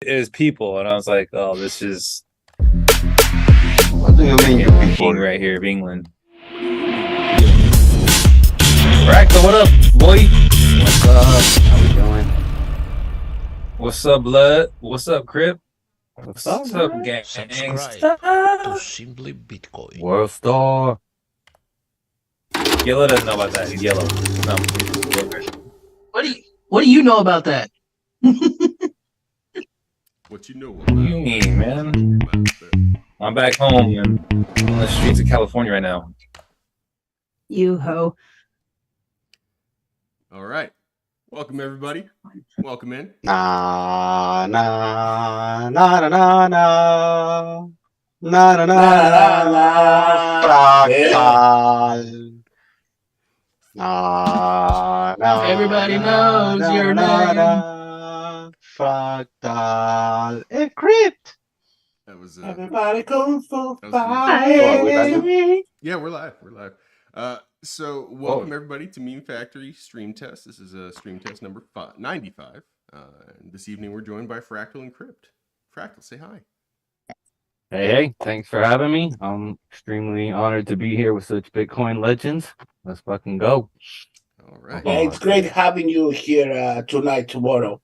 is people, and I was like, oh, this is What do you mean, you king people? right here of England. Fractal, what up, boy? What's up? How we doing? What's up, blood? What's up, Crip? What's What's up, up, man? gangsta? To Simply Bitcoin. World Star. Yellow doesn't know about that. He's yellow. No. What do you know about that? What you know What do you mean, man? I'm back home and on the streets of California right now. You ho. All right. Welcome, everybody. Welcome in. Na na na na na na na na na Fractal. Na na. Everybody knows your name. Fractal Encrypt. That was Everybody kung fu that was fighting. yeah, we're live. We're live. So welcome everybody to Meme Factory Stream Test. This is a stream test number 95. And this evening we're joined by Fractal Encrypt. Fractal, say hi. Hey, thanks for having me. I'm extremely honored to be here with such Bitcoin legends. Let's fucking go. All right. Yeah, it's great having you here tonight, tomorrow.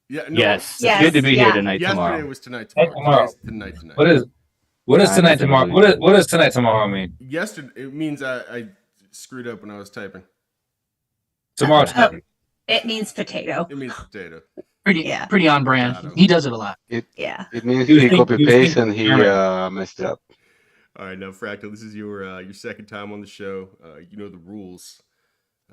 Yeah. No, Yes, Yes, it's good to be yeah. here tonight, yesterday tomorrow. was tonight. Hey, Tomorrow. tomorrow. Today's tonight. What is tonight tomorrow? Absolutely. What does tonight tomorrow mean? Yesterday it means I screwed up when I was typing. Tomorrow. Oh, it means potato. It means potato. Pretty on brand. Potato. He does it a lot. Yeah. It means You he think- copy you paste think- and he messed up. All right, now Fractal, this is your second time on the show. You know the rules.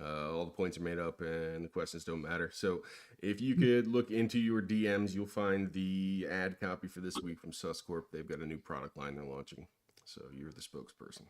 All the points are made up and the questions don't matter. So if you could look into your DMs, you'll find the ad copy for this week from Suscorp. They've got a new product line they're launching. So you're the spokesperson.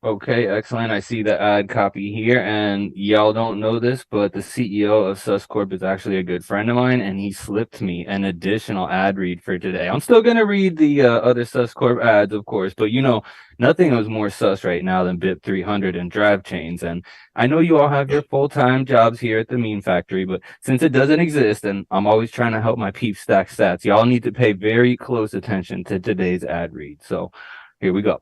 Okay, excellent. I see the ad copy here, and y'all don't know this, but the CEO of Suscorp is actually a good friend of mine, and he slipped me an additional ad read for today. I'm still going to read the other Suscorp ads, of course, but you know, nothing is more sus right now than BIP 300 and drive chains. And I know you all have your full-time jobs here at the Meme Factory, but since it doesn't exist, and I'm always trying to help my peeps stack stats, y'all need to pay very close attention to today's ad read. So here we go.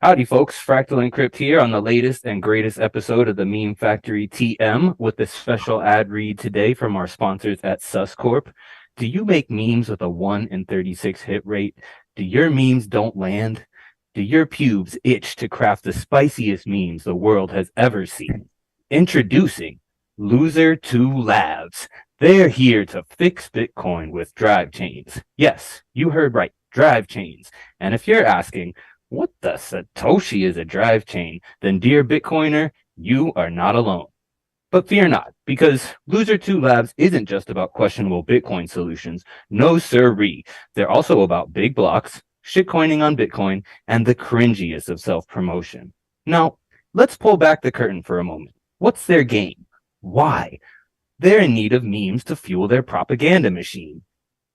Howdy, folks. Fractal Encrypt here on the latest and greatest episode of the Meme Factory TM with this special ad read today from our sponsors at Suscorp. Do you make memes with a 1 in 36 hit rate? Do your memes don't land? Do your pubes itch to craft the spiciest memes the world has ever seen? Introducing Loser 2 Labs. They're here to fix Bitcoin with drive chains. Yes, you heard right, drive chains. And if you're asking, what the Satoshi is a drive chain? Then, dear Bitcoiner, you are not alone. But fear not, because Loser 2 Labs isn't just about questionable Bitcoin solutions. No sirree. They're also about big blocks, shitcoining on Bitcoin, and the cringiest of self-promotion. Now, let's pull back the curtain for a moment. What's their game? Why? They're in need of memes to fuel their propaganda machine.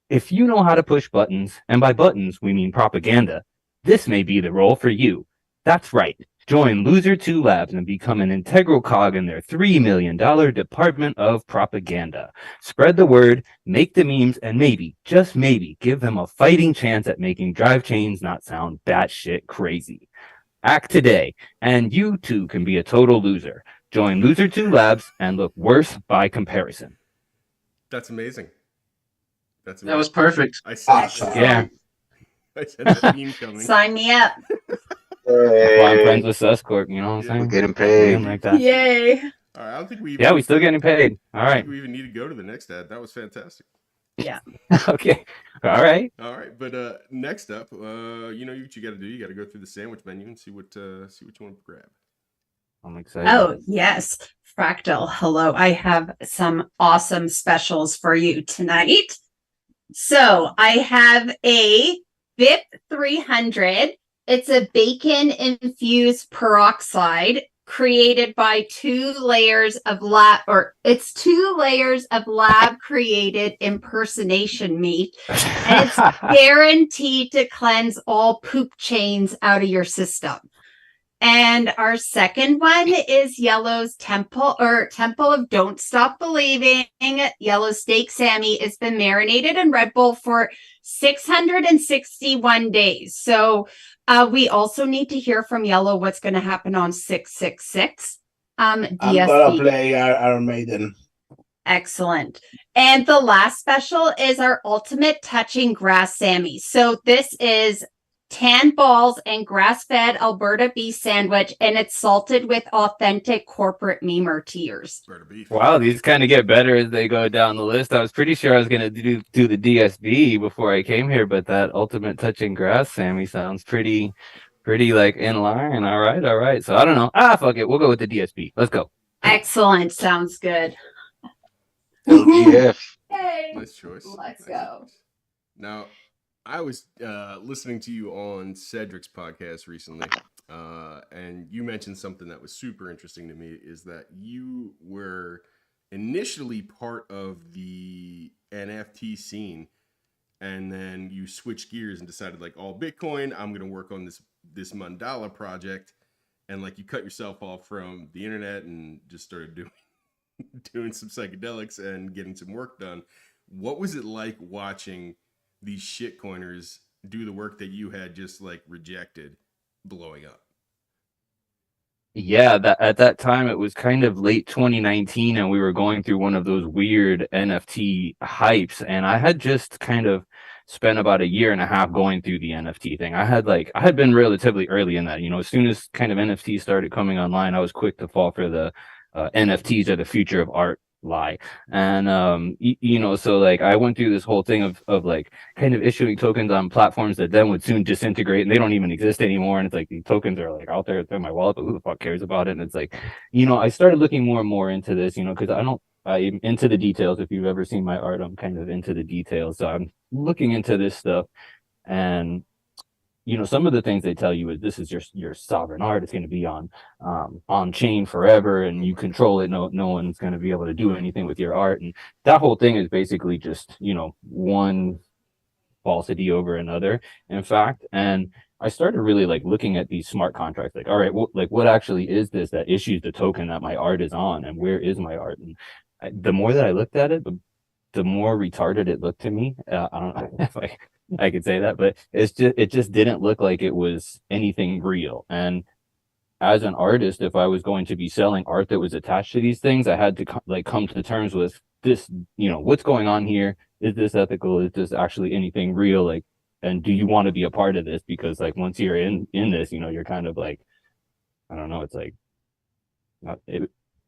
If you know how to push buttons, and by buttons we mean propaganda, this may be the role for you. That's right. Join Loser 2 Labs and become an integral cog in their $3 million Department of Propaganda. Spread the word, make the memes, and maybe, just maybe, give them a fighting chance at making drive chains not sound batshit crazy. Act today, and you too can be a total loser. Join Loser 2 Labs and look worse by comparison. That's amazing. That's amazing. That was perfect. I said, Awesome. Yeah. I said that meme coming. Sign me up. That's why I'm friends Hey, with Suscorp, you know what I'm Yeah. saying? we're getting Doing paid. like that. Yay. All right, I don't think we Yeah, we still getting paid. All I don't right. think we even need to go to the next ad. That was fantastic. Okay. All right. All right, but next up, you know what you got to do. You got to go through the sandwich menu and see what you want to grab. I'm excited. Oh, yes. Fractal, hello. I have some awesome specials for you tonight. So I have a BIP 300. It's a bacon infused peroxide created by two layers of lab created impersonation meat. And it's guaranteed to cleanse all poop chains out of your system. And our second one is Yellow's Temple of Don't Stop Believing. Yellow Steak Sammy. It's been marinated in Red Bull for 661 days. So we also need to hear from Yellow what's going to happen on 666. I'm DSP. gonna play Iron Maiden. Excellent. And the last special is our Ultimate Touching Grass Sammy. So this is tan balls and grass-fed Alberta beef sandwich, and it's salted with authentic corporate memer tears. Bird beef. Wow, these kind of get better as they go down the list. I was pretty sure I was gonna do the DSB before I came here, but that ultimate touching grass Sammy sounds pretty like in line. All right. So I don't know. Fuck it. We'll go with the DSB. Let's go. Excellent. Sounds good. LGF. Hey. Nice choice. Let's Nice go. choice. Now, I was listening to you on Cedric's podcast recently, and you mentioned something that was super interesting to me, is that you were initially part of the NFT scene, and then you switched gears and decided, like, all Bitcoin, I'm going to work on this mandala project, and like you cut yourself off from the internet and just started doing some psychedelics and getting some work done. What was it like watching these shitcoiners do the work that you had just like rejected blowing up? Yeah, at that time it was kind of late 2019, and we were going through one of those weird NFT hypes, and I had just kind of spent about a year and a half going through the NFT thing. I had been relatively early in that. As soon as kind of NFTs started coming online, I was quick to fall for the NFTs are the future of art lie. And so like I went through this whole thing of like kind of issuing tokens on platforms that then would soon disintegrate, and they don't even exist anymore, and it's like these tokens are like out there in my wallet, but who the fuck cares about it? And it's like, I started looking more and more into this, because I'm into the details. If you've ever seen my art, I'm kind of into the details, so I'm looking into this stuff. And some of the things they tell you is this is your sovereign art. It's going to be on chain forever, and you control it. No one's going to be able to do anything with your art. And that whole thing is basically just, one falsity over another, in fact. And I started really like looking at these smart contracts, like, all right, what actually is this that issues the token that my art is on, and where is my art? And the more that I looked at it, the more retarded it looked to me. I don't know if I could say that, but it just didn't look like it was anything real. And as an artist, if I was going to be selling art that was attached to these things, I had to come to terms with this, what's going on here? Is this ethical? Is this actually anything real? Like, and do you want to be a part of this? Because like once you're in this, you're kind of like, I don't know, it's like,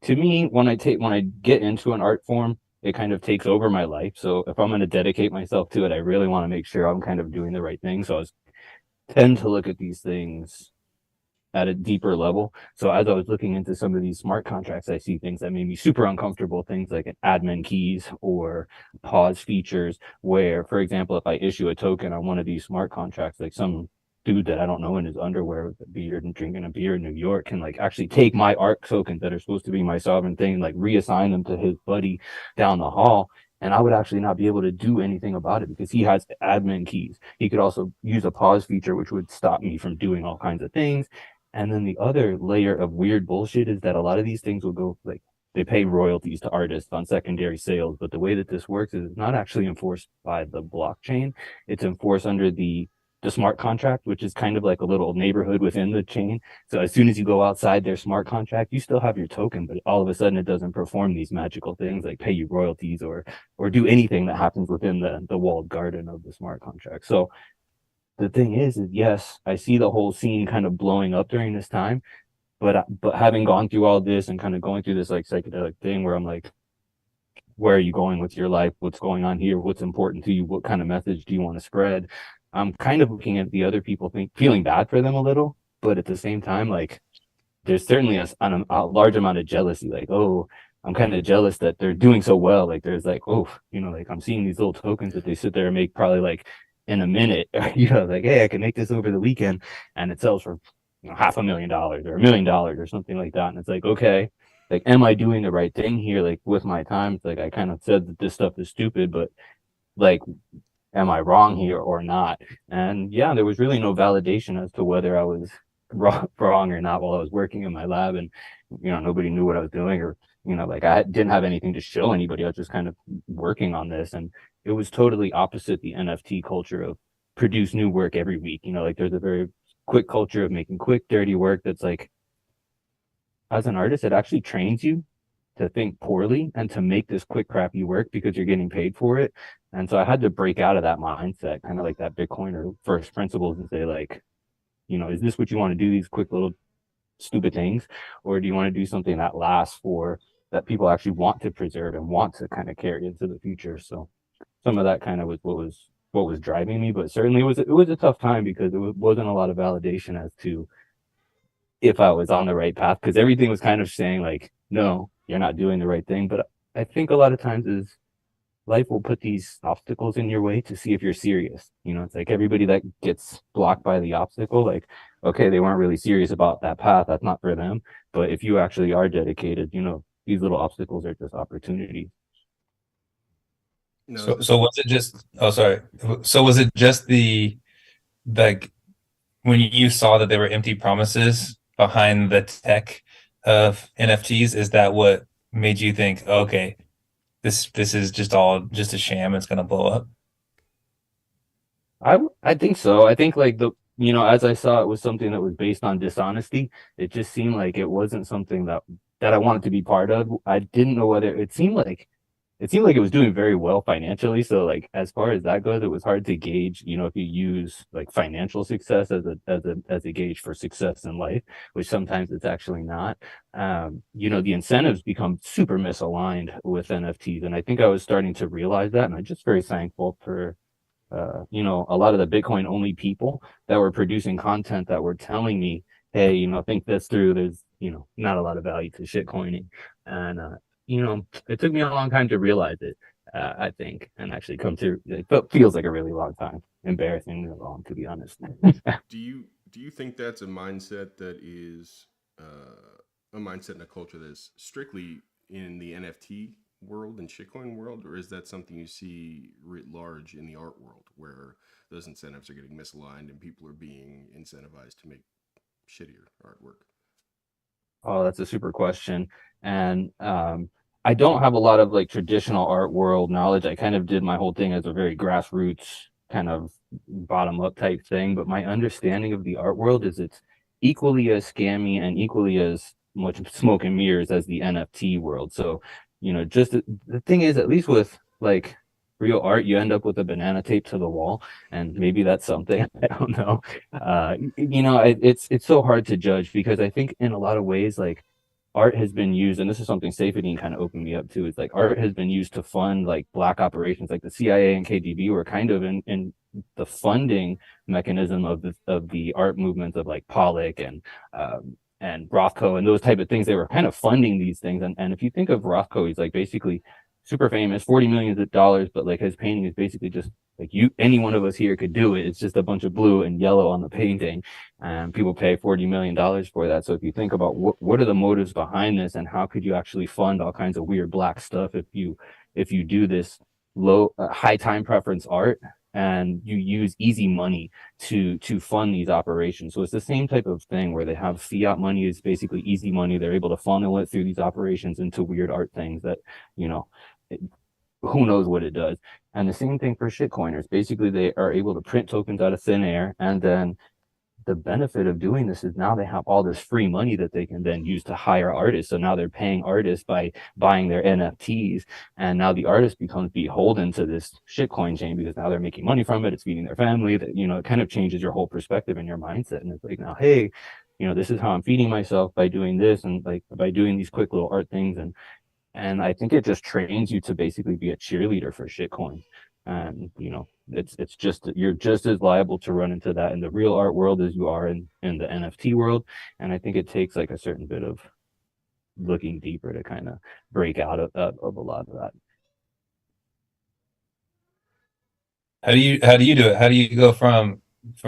to me, when I get into an art form, it kind of takes over my life. So if I'm going to dedicate myself to it, I really want to make sure I'm kind of doing the right thing. So I tend to look at these things at a deeper level. So as I was looking into some of these smart contracts, I see things that made me super uncomfortable, things like admin keys or pause features, where, for example, if I issue a token on one of these smart contracts, like some dude that I don't know in his underwear with a beard and drinking a beer in New York can like actually take my art tokens that are supposed to be my sovereign thing and like reassign them to his buddy down the hall. And I would actually not be able to do anything about it because he has admin keys. He could also use a pause feature, which would stop me from doing all kinds of things. And then the other layer of weird bullshit is that a lot of these things will go like, they pay royalties to artists on secondary sales. But the way that this works is it's not actually enforced by the blockchain. It's enforced under the smart contract, which is kind of like a little neighborhood within the chain. So as soon as you go outside their smart contract, you still have your token, but all of a sudden it doesn't perform these magical things like pay you royalties or do anything that happens within the walled garden of the smart contract. So the thing is yes, I see the whole scene kind of blowing up during this time, but having gone through all this and kind of going through this like psychedelic thing where I'm like, where are you going with your life? What's going on here? What's important to you? What kind of message do you want to spread? I'm kind of looking at the other people, feeling bad for them a little, but at the same time, like, there's certainly a large amount of jealousy. Like, oh, I'm kind of jealous that they're doing so well. Like, there's like, oh, like I'm seeing these little tokens that they sit there and make probably like in a minute. Like, hey, I can make this over the weekend, and it sells for $500,000 or $1 million or something like that. And it's like, okay, like, am I doing the right thing here? Like with my time, it's like I kind of said that this stuff is stupid, but like, am I wrong here or not? And yeah, there was really no validation as to whether I was wrong or not while I was working in my lab, and nobody knew what I was doing, or like I didn't have anything to show anybody. I was just kind of working on this, and it was totally opposite the NFT culture of produce new work every week. Like there's a very quick culture of making quick, dirty work that's like, as an artist, it actually trains you to think poorly and to make this quick, crappy work because you're getting paid for it. And so I had to break out of that mindset, kind of like that Bitcoiner first principles, and say, like, is this what you want to do? These quick little stupid things, or do you want to do something that lasts for that people actually want to preserve and want to kind of carry into the future? So some of that kind of was what was driving me, but certainly it was a tough time because wasn't a lot of validation as to if I was on the right path, because everything was kind of saying like, no, you're not doing the right thing. But I think a lot of times is life will put these obstacles in your way to see if you're serious. It's like everybody that gets blocked by the obstacle, like, okay, they weren't really serious about that path. That's not for them. But if you actually are dedicated, these little obstacles are just opportunities. No, So was it just, oh, sorry. So was it just like when you saw that there were empty promises behind the tech of NFTs, is that what made you think, okay, this is just all just a sham, it's gonna blow up? I think so. I think like as I saw it was something that was based on dishonesty. It just seemed like it wasn't something that I wanted to be part of. I didn't know whether it was doing very well financially. So like as far as that goes, it was hard to gauge, if you use like financial success as a gauge for success in life, which sometimes it's actually not. The incentives become super misaligned with NFTs. And I think I was starting to realize that. And I'm just very thankful for a lot of the Bitcoin only people that were producing content that were telling me, hey, think this through. There's, not a lot of value to shitcoining. And, it took me a long time to realize it, I think, and actually come to it feels like a really long time. Embarrassingly long, to be honest. do you think that's a mindset that is a mindset and a culture that's strictly in the NFT world and shitcoin world, or is that something you see writ large in the art world where those incentives are getting misaligned and people are being incentivized to make shittier artwork? Oh, that's a super question. And I don't have a lot of like traditional art world knowledge. I kind of did my whole thing as a very grassroots kind of bottom up type thing. But my understanding of the art world is it's equally as scammy and equally as much smoke and mirrors as the NFT world. So, just the thing is, at least with like real art, you end up with a banana taped to the wall, and maybe that's something. I don't know. It's so hard to judge because I think in a lot of ways, like art has been used, and this is something Safety kind of opened me up to, is like art has been used to fund like black operations, like the CIA and KGB were kind of in the funding mechanism of the art movements of like Pollock and Rothko and those type of things. They were kind of funding these things. And if you think of Rothko, he's like basically super famous, $40 million, but like his painting is basically just like any one of us here could do it. It's just a bunch of blue and yellow on the painting, and people pay $40 million for that. So if you think about what are the motives behind this, and how could you actually fund all kinds of weird black stuff if you do this high time preference art and you use easy money to fund these operations. So it's the same type of thing where they have fiat money is basically easy money. They're able to funnel it through these operations into weird art things that, you know, who knows what it does. And the same thing for shitcoiners. Basically, they are able to print tokens out of thin air, and then the benefit of doing this is now they have all this free money that they can then use to hire artists. So now they're paying artists by buying their NFTs. And now the artist becomes beholden to this shitcoin chain because now they're making money from it. It's feeding their family. That, it kind of changes your whole perspective and your mindset. And it's like, now, hey, this is how I'm feeding myself by doing this and like by doing these quick little art things. And I think it just trains you to basically be a cheerleader for shitcoin. And it's just you're just as liable to run into that in the real art world as you are in the NFT world. And I think it takes like a certain bit of looking deeper to kind of break out of a lot of that. How do you do it? How do you go from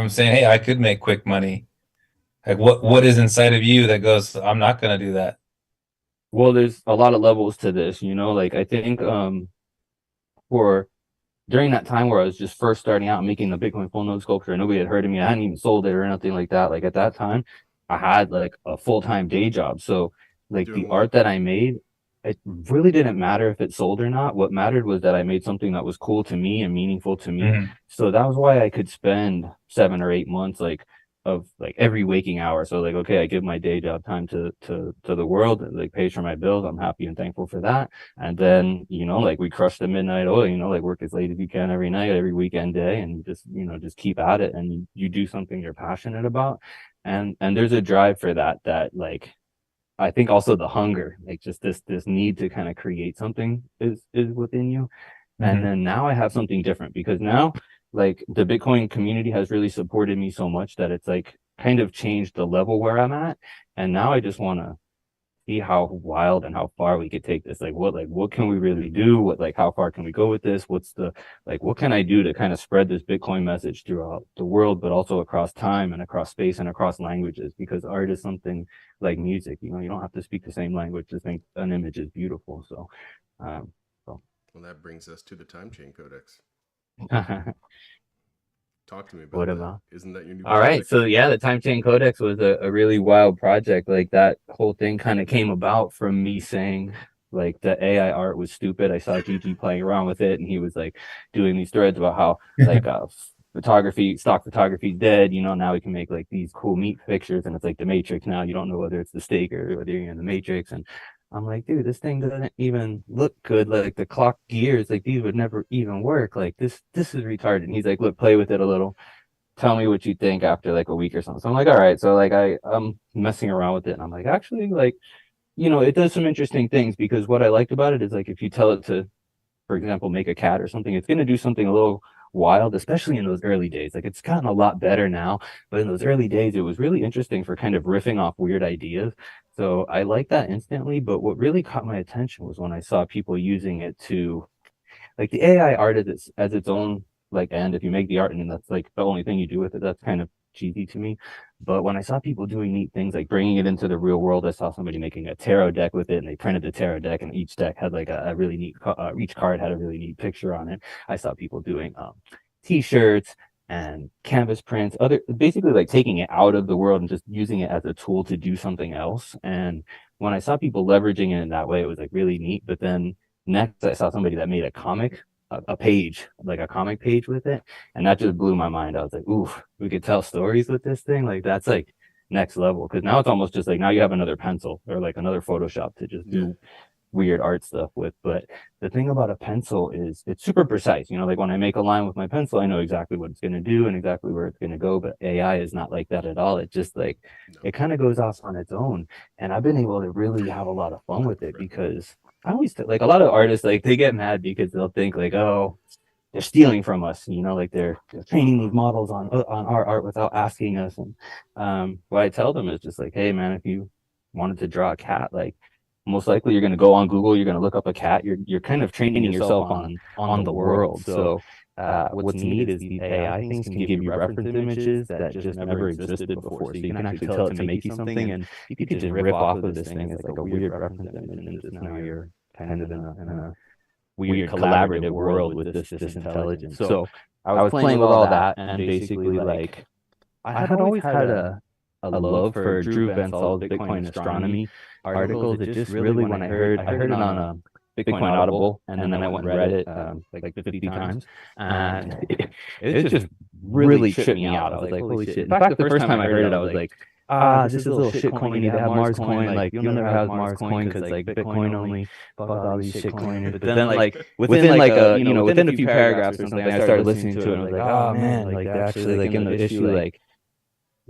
saying, hey, I could make quick money? Like what is inside of you that goes, I'm not gonna do that? Well, there's a lot of levels to this, like I think for during that time where I was just first starting out making the Bitcoin full node sculpture, and nobody had heard of me. I hadn't even sold it or anything like that. Like at that time, I had like a full-time day job. So like Doing the what? art that I made, it really didn't matter if it sold or not. What mattered was that I made something that was cool to me and meaningful to me. Mhm. So that was why I could spend 7 or 8 months like of like every waking hour. So like, okay, I give my day job time to the world, it, like pays for my bills. I'm happy and thankful for that. And then, like we crush the midnight oil, like work as late as you can every night, every weekend day, and just keep at it, and you do something you're passionate about. And there's a drive for that like I think also the hunger, like just this need to kind of create something is within you. And Mhm. then now I have something different because now like the Bitcoin community has really supported me so much that it's like kind of changed the level where I'm at. And now I just want to see how wild and how far we could take this. Like what can we really do? How far can we go with this? What can I do to kind of spread this Bitcoin message throughout the world, but also across time and across space and across languages? Because art is something like music. You don't have to speak the same language to think an image is beautiful. So, um, so. Well, that brings us to the time chain codex. Talk to me about What that. about? Isn't that your new All right, project? so yeah, the Time Chain Codex was a really wild project. Like that whole thing kind of came about from me saying like the AI art was stupid. I saw Gigi playing around with it, and he was like doing these threads about how like stock photography is dead. Now we can make like these cool meat pictures, and it's like the Matrix now. You don't know whether it's the steak or whether you're in the Matrix. And I'm like, dude, this thing doesn't even look good. Like the clock gears, like these would never even work. Like this is retarded. And he's like, look, play with it a little, tell me what you think after like a week or something. So I'm like, all right. So like I'm messing around with it, and I'm like, actually, like, it does some interesting things, because what I liked about it is like if you tell it to, for example, make a cat or something, it's gonna do something a little wild, especially in those early days. Like it's gotten a lot better now, but in those early days, it was really interesting for kind of riffing off weird ideas. So I like that instantly. But what really caught my attention was when I saw people using it to, like, the AI art as its own like end. If you make the art and then that's like the only thing you do with it, that's kind of cheesy to me. But when I saw people doing neat things like bringing it into the real world, I saw somebody making a tarot deck with it, and they printed the tarot deck, and each deck had like a really neat each card had a really neat picture on it. I saw people doing t-shirts and canvas prints, other basically like taking it out of the world and just using it as a tool to do something else. And when I saw people leveraging it in that way, it was like really neat. But then next, I saw somebody that made a comic, a page, like a comic page with it, and that just blew my mind. I was like, "Oof, we could tell stories with this thing. Like that's like next level." Because now it's almost just like now you have another pencil or like another Photoshop to just do weird art stuff with. But the thing about a pencil is it's super precise. Like when I make a line with my pencil, I know exactly what it's going to do and exactly where it's going to go. But AI is not like that at all. It just like it kind of goes off on its own. And I've been able to really have a lot of fun with it, because I always like a lot of artists, like they get mad because they'll think like, oh, they're stealing from us, like they're training these models on our art without asking us. And what I tell them is just like, hey man, if you wanted to draw a cat, like most likely you're going to go on Google, you're going to look up a cat, you're kind of training yourself on the world. So what's neat is these AI things can give you reference images that just never existed before. So you can actually tell it to make you something, and you can just riff off of this thing as like a weird reference image, and just now you're kind of in a weird collaborative world with this intelligence. So I was playing with all that, and basically like I had always had a love for Drew Bensol's Bitcoin astronomy articles. It just really, when I heard it on a Bitcoin Audible, and then I went and read it like 50 times, and it just really tripped me out. I was like, holy shit. In fact, the first time I heard it, I was like, this is a little shit coin. They have Mars coin. Like, you'll never have Mars coin because like Bitcoin only fuck all these shit coiners. But then like within like within a few paragraphs or something, I started listening to it, and I was like, oh man, like actually like in the issue, like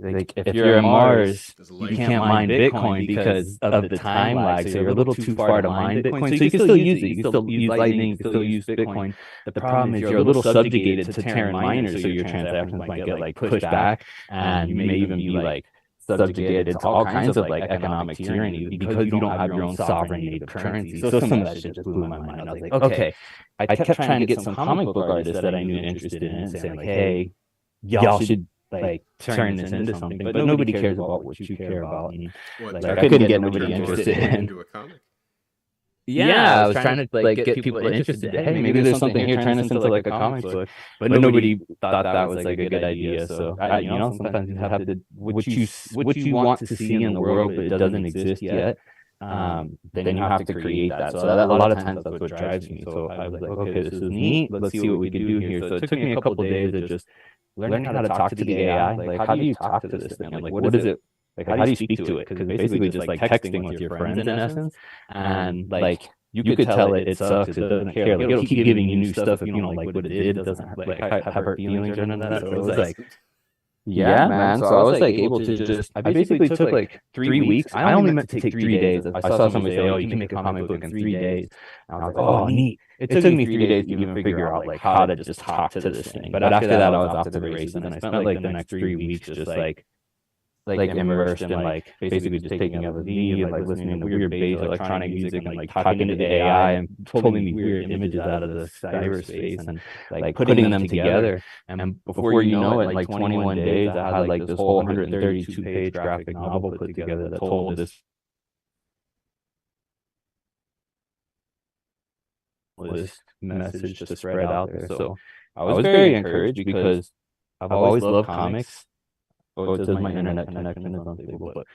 if you're in Mars, you can't mine Bitcoin because of the time lag. So you're a little too far to mine Bitcoin. So you can still use it. You can still use Lightning. You can still use Bitcoin. The problem is you're a little subjugated to Terran miners, so your transactions might get like pushed back, and you may even be like subjugated to all kinds of like economic tyranny because you don't have your own sovereign native currency. So some of that shit just blew my mind. I was like, okay. I kept trying to get some comic book artists that I knew interested in it, saying like, hey, y'all should like turn this into something, but nobody cares about what you care about. And What, like I couldn't get nobody turn interested it in. into a comic? Yeah, I was trying to like get people interested. Hey, maybe there's something here. Turn this into like a comic book. But nobody thought that was like a good idea. So sometimes you have to what you want to see in the world, but it doesn't exist yet. Then you have to create that. So that, a lot of times that's what drives me. So I was like, okay, this is neat. Let's see what we can do here. So it took me a couple of days of just learning how to talk to the AI. Like, how do you talk to this thing? Like, what is it? Like, how do you speak to it? Because basically just like texting with your friends in essence, and like you could tell it sucks. It doesn't care. Like, it'll keep giving you new stuff if you don't like what it did. It doesn't like have hurt feelings or none of that. So it was like, yeah, man. So I was like able to just. I basically took like 3 weeks. I only meant to take 3 days. I saw somebody say, "Oh, you can make a comic book in 3 days." And I was like, "Oh, neat." It took me 3 days to even figure out like how to just talk to this thing. But after that, I was off to the races, and I spent like the next 3 weeks just like immersed in like basically just taking LSD and like listening to weird bass electronic music and like talking to the AI and pulling me weird images out of the cyberspace and like putting them together. And before you know it, like 21 days, I had like this whole 132-page graphic novel put together that told this message to spread out there. So I was very encouraged because I've always loved comics. Oh, it says my internet connection is unstable. But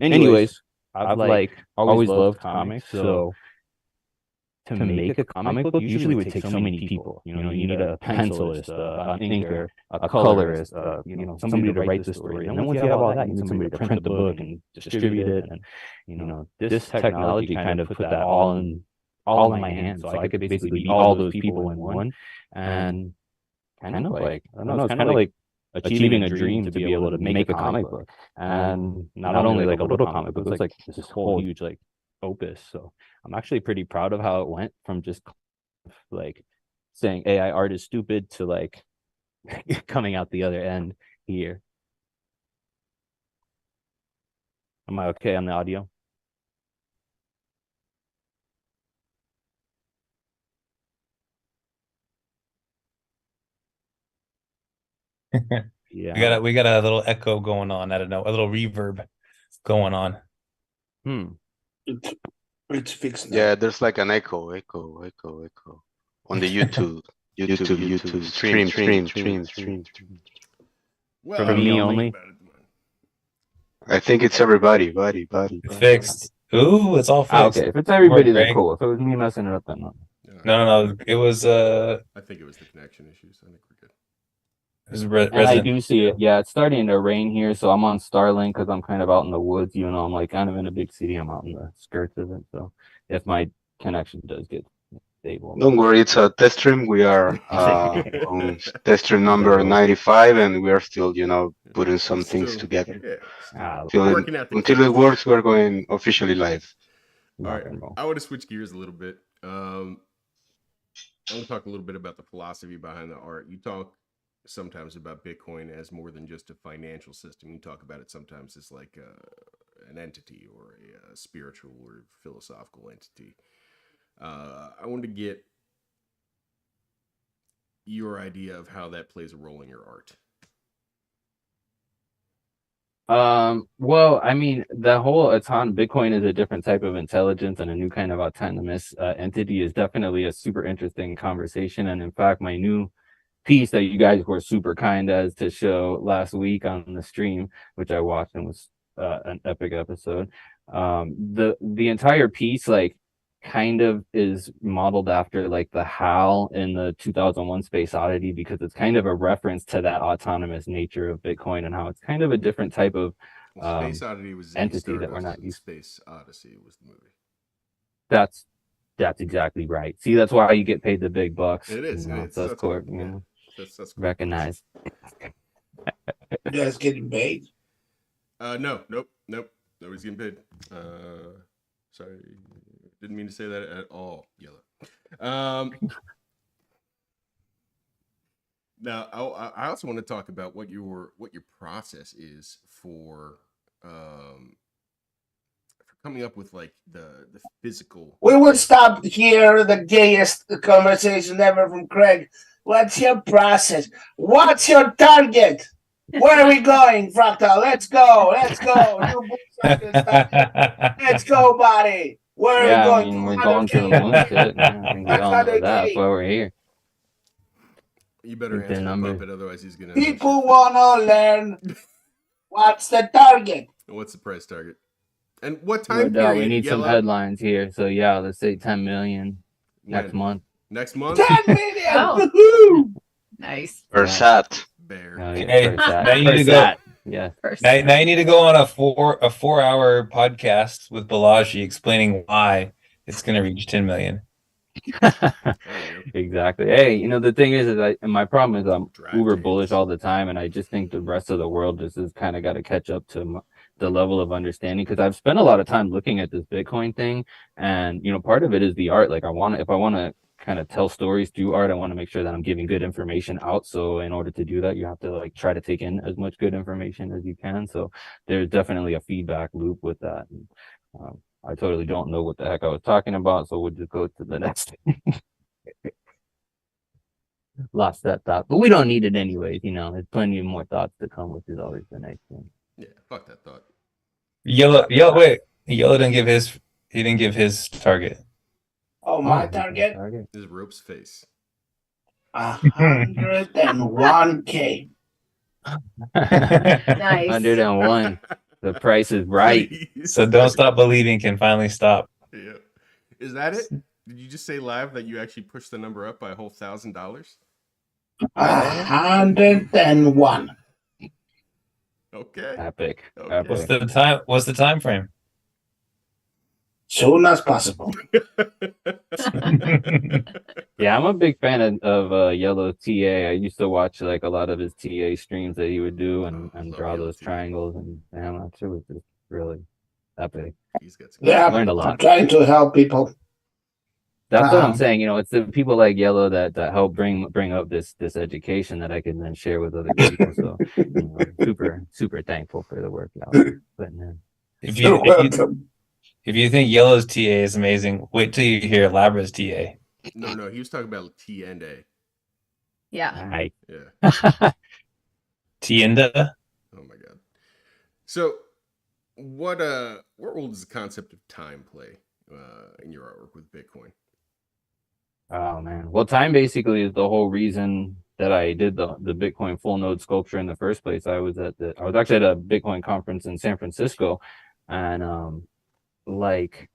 anyways, I've like always loved comics. So to make a comic book usually would take so many people. You need a pencilist, an inker, a colorist, somebody to write the story. And then once you have all that, you need somebody to print the book and distribute it. And this technology kind of put that all in my hands. So I could basically be all those people in one. And kind of like, I don't know, it's kind of like achieving a dream to be able to make a comic book, and not only like a little comic book, it's like this whole huge like opus. So I'm actually pretty proud of how it went from just like saying AI art is stupid to like coming out the other end here. Am I okay on the audio? Yeah. We got a little echo going on. I don't know, a little reverb going on. It's fixed now. Yeah, there's like an echo on the YouTube stream. Well, For I don't me know only? about it, man. I think it's everybody. It's fixed. Ooh, it's all fixed. Okay, if it's everybody, Greg. then cool. If it was me messing it up, then not. No. It was I think it was the connection issues. I think we're good. And I do see it. Yeah, it's starting to rain here, so I'm on Starlink because I'm kind of out in the woods. I'm like kind of in a big city. I'm out in the skirts of it. So if my connection does get stable, Don't worry, it's a test stream. We are on test stream number 95, and we are still, putting some things together. Yeah. Until Working out the until it works, we're going officially live. All right. I want to switch gears a little bit. I want to talk a little bit about the philosophy behind the art. You talk sometimes about Bitcoin as more than just a financial system. You talk about it sometimes as like an entity or a spiritual or philosophical entity. I wanted to get your idea of how that plays a role in your art. Well, I mean, the whole Bitcoin is a different type of intelligence and a new kind of autonomous entity is definitely a super interesting conversation. And in fact, my new piece that you guys were super kind as to show last week on the stream, which I watched and was an epic episode. The entire piece like kind of is modeled after like the HAL in the 2001 Space Odyssey, because it's kind of a reference to that autonomous nature of Bitcoin and how it's kind of a different type of Space Odyssey was entity that we're not used to. Space Odyssey was the movie. That's exactly right. See, that's why you get paid the big bucks. It is. That's cool. That's cool. Recognized. You guys getting paid? Nope. Nobody's getting paid. Sorry, didn't mean to say that at all. Yellow. Now, I also want to talk about what your process is for coming up with like the physical. We will stop here. The gayest conversation ever from Craig. What's your process? What's your target? Where are we going, Fractal? Let's go. You let's go, buddy. Where are you Yeah, I going? mean, we're going to the 200K? moon shit. Yeah, I think we all know that. 100K. That's why we're here. You better Big answer the number. puppet, otherwise he's gonna. People wanna learn what's the target. What's the price target? And what No time doubt, period? we need some Yellow? headlines here. So yeah, let's say 10 million next When? month. Next month? 10 million! Oh. Woohoo! Nice. Or Yeah. sat. Bear. Oh, yeah, Hey, first that. now you need to First go. that. Yeah. First. Now you need to go on a 4 hour podcast with Balaji explaining why it's going to reach 10 million. There you go. Exactly. Hey, you know, the thing is and my problem is I'm Drive uber James. bullish all the time, and I just think the rest of the world just has kind of got to catch up to the level of understanding, because I've spent a lot of time looking at this Bitcoin thing, and you know, part of it is the art. Like if I want to kind of tell stories through art, I want to make sure that I'm giving good information out. So in order to do that, you have to like try to take in as much good information as you can. So there's definitely a feedback loop with that. And, I totally don't know what the heck I was talking about, so we'll just go to the next. Lost that thought, but we don't need it anyways. You know, there's plenty of more thoughts to come, which is always the nice thing. Yeah, fuck that thought. Yellow, wait. Yellow didn't give his. He didn't give his target. Oh, my target? This rope's face. 101K. Nice. 101. The price is right. Please. So don't stop believing can finally stop. Yeah. Is that it? Did you just say live that you actually pushed the number up by a whole $1,000? 101. Okay. Epic. Okay. What's the time? What's the time frame? Soon as possible. Yeah, I'm a big fan of Yellow TA. I used to watch like a lot of his TA streams that he would do and love draw Yellow those TA. triangles, and damn, that shit was just really epic. He's got some Yeah, Learned a lot. I'm trying to help people. That's what I'm Um, saying. You know, it's the people like Yellow that help bring up this education that I can then share with other people. So, you know, super thankful for the work y'all are putting in. If You're you welcome. if you think Yellow's TA is amazing, wait till you hear Labra's TA. No, he was talking about T and A. Yeah. Right. Yeah. Tienda. Oh my god. So, what role does the concept of time play in your artwork with Bitcoin? Oh man. Well, time basically is the whole reason that I did the Bitcoin full node sculpture in the first place. I was actually at a Bitcoin conference in San Francisco, and like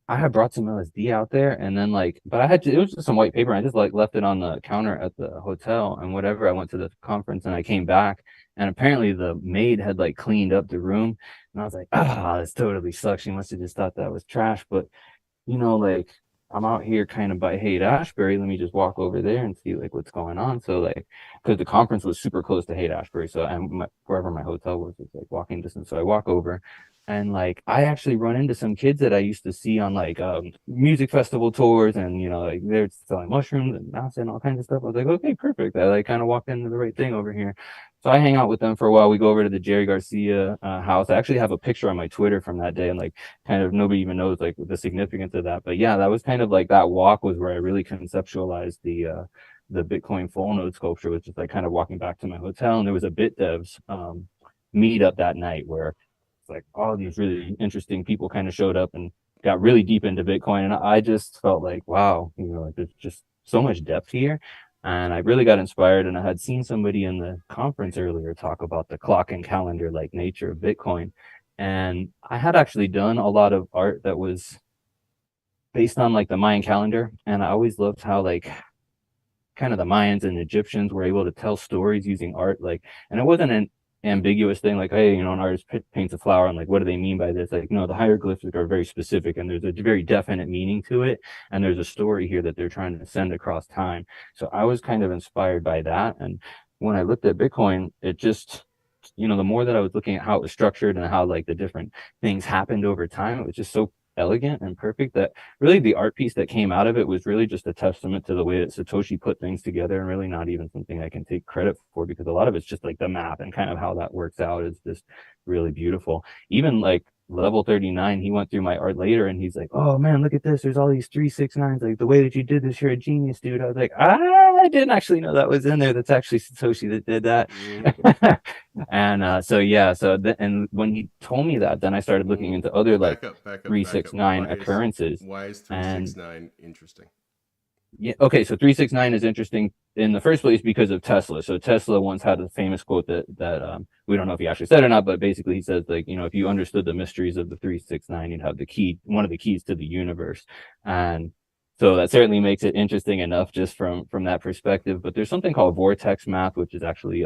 I had brought some LSD out there, and then but it was just some white paper. And I just like left it on the counter at the hotel, and whatever. I went to the conference and I came back, and apparently the maid had like cleaned up the room, and I was like, this totally sucks. She must have just thought that was trash, but you know, like I'm out here kind of by Haight-Ashbury. Let me just walk over there and see like what's going on. So like, because the conference was super close to Haight-Ashbury, so wherever my hotel was like walking distance. So I walk over, and like I actually run into some kids that I used to see on like music festival tours, and you know, like they're selling mushrooms and mouse and all kinds of stuff. I was like, okay, perfect. I like kind of walked into the right thing over here. So I hang out with them for a while. We go over to the Jerry Garcia house. I actually have a picture on my Twitter from that day, and like kind of nobody even knows like the significance of that. But yeah, that was kind of like that walk was where I really conceptualized the Bitcoin full node sculpture, which is like kind of walking back to my hotel. And there was a BitDevs meetup that night where it's like all these really interesting people kind of showed up and got really deep into Bitcoin. And I just felt like, wow, you know, like there's just so much depth here. And I really got inspired, and I had seen somebody in the conference earlier talk about the clock and calendar like nature of Bitcoin. And I had actually done a lot of art that was based on like the Mayan calendar. And I always loved how like kind of the Mayans and Egyptians were able to tell stories using art. Like, and it wasn't an ambiguous thing like, hey, you know, an artist paints a flower and like, what do they mean by this? Like, no, the hieroglyphs are very specific, and there's a very definite meaning to it. And there's a story here that they're trying to send across time. So I was kind of inspired by that. And when I looked at Bitcoin, it just, you know, the more that I was looking at how it was structured and how like the different things happened over time, it was just so elegant and perfect that really the art piece that came out of it was really just a testament to the way that Satoshi put things together, and really not even something I can take credit for, because a lot of it's just like the math and kind of how that works out is just really beautiful. Even like level 39, he went through my art later and he's like, oh man, look at this, there's all these 369s, like the way that you did this, you're a genius, dude. I was like, I didn't actually know that was in there. That's actually Satoshi that did that. And so yeah, and when he told me that, then I started looking into other like back up. 369 occurrences. Why is And 369 interesting? yeah, okay, so 369 is interesting in the first place because of Tesla. So Tesla once had a famous quote that we don't know if he actually said or not, but basically he says, like, if you understood the mysteries of the 369, you'd have the key, one of the keys to the universe. And so that certainly makes it interesting enough just from that perspective. But there's something called vortex math, which is actually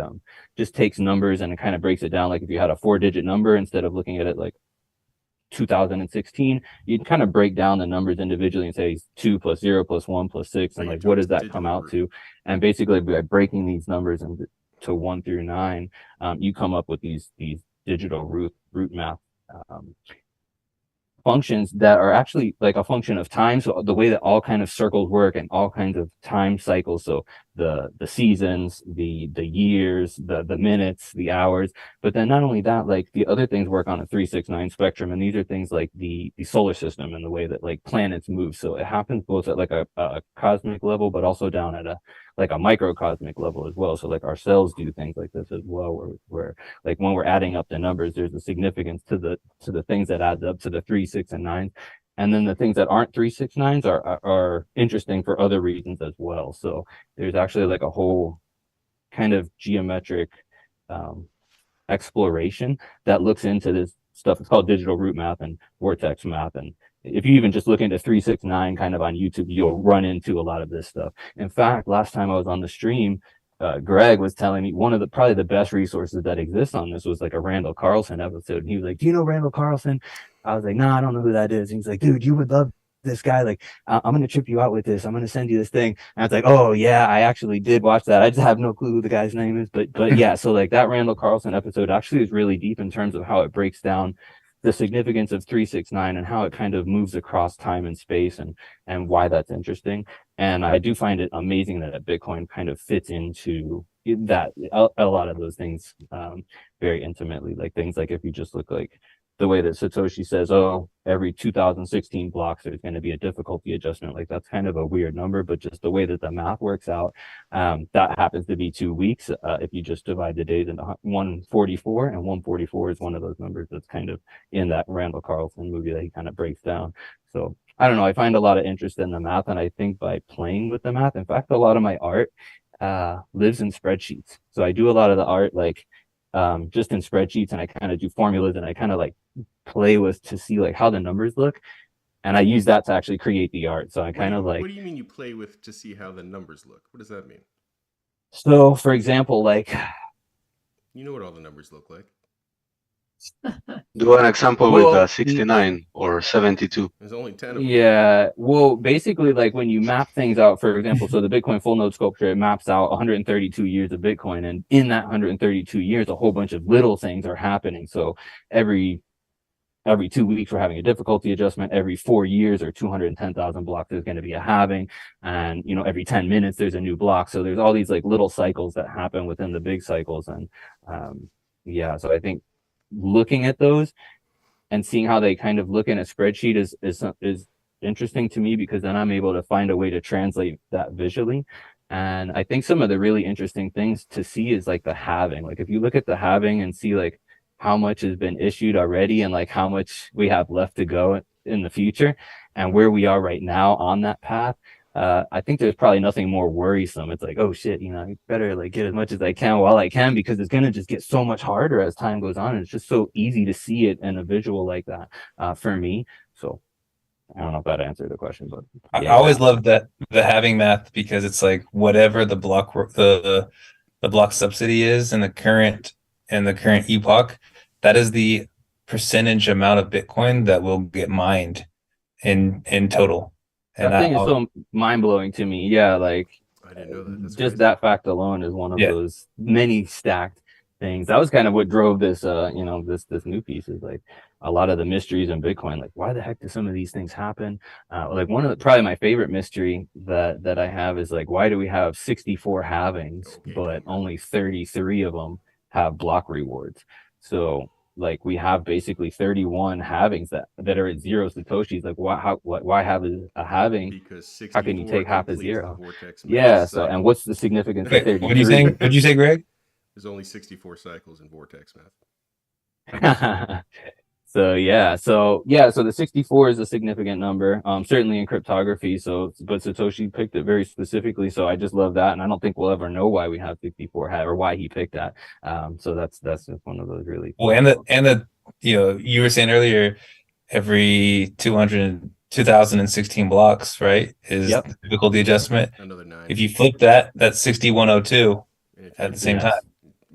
just takes numbers and it kind of breaks it down. Like if you had a 4-digit number, instead of looking at it like 2016, you'd kind of break down the numbers individually and say 2 plus 0 plus 1 plus 6, and like what does that come out to? And basically by breaking these numbers into 1 through 9, you come up with these digital root math functions that are actually like a function of time. So the way that all kind of circles work and all kinds of time cycles, so the seasons, the years, the minutes, the hours, but then not only that, like the other things work on a 369 spectrum, and these are things like the solar system and the way that like planets move. So it happens both at like a cosmic level, but also down at a microcosmic level as well. So like our cells do things like this as well, where like when we're adding up the numbers, there's a significance to the things that adds up to the 3, 6, and 9. And then the things that aren't 3, 6, 9s are interesting for other reasons as well. So there's actually like a whole kind of geometric exploration that looks into this stuff. It's called digital root math and vortex math. And if you even just look into 369 kind of on YouTube, you'll run into a lot of this stuff. In fact, last time I was on the stream, Greg was telling me one of probably the best resources that exists on this was like a Randall Carlson episode. And he was like, "Do you know Randall Carlson?" I was like, "No, I don't know who that is." And he's like, "Dude, you would love this guy. Like, I'm going to trip you out with this. I'm going to send you this thing." And I was like, "Oh yeah, I actually did watch that. I just have no clue who the guy's name is." But yeah, so like that Randall Carlson episode actually is really deep in terms of how it breaks down the significance of 369 and how it kind of moves across time and space, and why that's interesting. And I do find it amazing that Bitcoin kind of fits into that a lot of those things very intimately. Like things like if you just look like the way that Satoshi says, oh, every 2016 blocks there's going to be a difficulty adjustment. Like that's kind of a weird number, but just the way that the math works out, that happens to be 2 weeks. If you just divide the days into 144, and 144 is one of those numbers that's kind of in that Randall Carlson movie that he kind of breaks down. So I don't know, I find a lot of interest in the math, and I think by playing with the math, in fact, a lot of my art lives in spreadsheets. So I do a lot of the art like just in spreadsheets, and I kind of do formulas, and I kind of like play with to see like how the numbers look, and I use that to actually create the art. So I kind of like, what do you mean you play with to see how the numbers look? What does that mean? So for example, like, you know what all the numbers look like. Do an example with 69 or 72. There's only 10 of them. Yeah, well, basically, like when you map things out, for example, so the Bitcoin full node sculpture, it maps out 132 years of Bitcoin, and in that 132 years, a whole bunch of little things are happening. So every 2 weeks, we're having a difficulty adjustment. Every 4 years or 210,000 blocks, there's going to be a halving, and every 10 minutes, there's a new block. So there's all these like little cycles that happen within the big cycles, and yeah, so I think looking at those and seeing how they kind of look in a spreadsheet is interesting to me, because then I'm able to find a way to translate that visually. And I think some of the really interesting things to see is like the halving. Like if you look at the halving and see like how much has been issued already and like how much we have left to go in the future and where we are right now on that path, I think there's probably nothing more worrisome. It's like, oh shit, I better like get as much as I can while I can, because it's going to just get so much harder as time goes on. And it's just so easy to see it in a visual like that for me. So I don't know if that answered the question, but yeah. I always love that the halving math, because it's like whatever the block the block subsidy is in the current epoch, that is the percentage amount of Bitcoin that will get mined in total. And that thing is so mind-blowing to me. Yeah, like I didn't know that. That's just crazy. that fact alone is one of those many stacked things. That was kind of what drove this this new piece, is like a lot of the mysteries in Bitcoin. Like, why the heck do some of these things happen? Like one of probably my favorite mystery that I have is like, why do we have 64 halvings but only 33 of them have block rewards? So like we have basically 31 halvings that are at 0 satoshis. Like why have a halving? Because 64 How can you take half a completes the zero? vortex Yeah. math So and cycle. what's the significance of Wait, 33? what are you saying? What'd you say, Greg? There's only 64 cycles in vortex math. So the 64 is a significant number, certainly in cryptography. So, but Satoshi picked it very specifically. So I just love that, and I don't think we'll ever know why we have 64 or why he picked that. So that's just one of those really. Well, and the you were saying earlier, every 2016 blocks, right, is Yep. the difficulty adjustment. Another 9. If you flip that, that's 6102 And if at you the same Yes. time.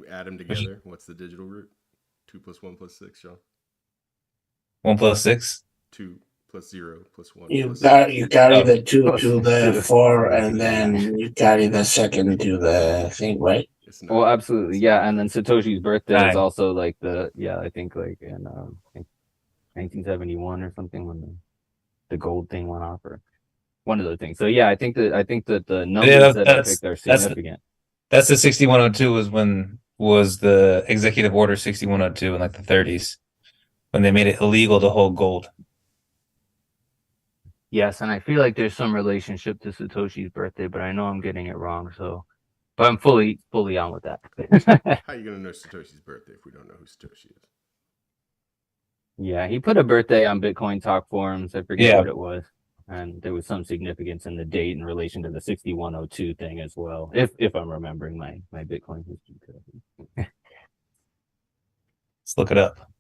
add them together, what's the digital root? 2 plus 1 plus 6, Sean. 1 plus 6. 2 plus 0 plus 1 You plus carry Oh. the 2 to the 4, and then you carry the second to the thing, right? It's not. Well, absolutely, yeah. And then Satoshi's birthday is 9. also like I think like in 1971 or something when the gold thing went off, or one of those things. So yeah, I think that the numbers that I picked are significant. That's the 6102 was the executive order 6102 in like the 30s when they made it illegal to hold gold. Yes, and I feel like there's some relationship to Satoshi's birthday, but I know I'm getting it wrong. So, but I'm fully on with that. How are you gonna know Satoshi's birthday if we don't know who Satoshi is? Yeah, he put a birthday on Bitcoin Talk forums. I forget Yeah. what it was, and there was some significance in the date in relation to the 6102 thing as well. If I'm remembering my Bitcoin history correctly. Let's look it up.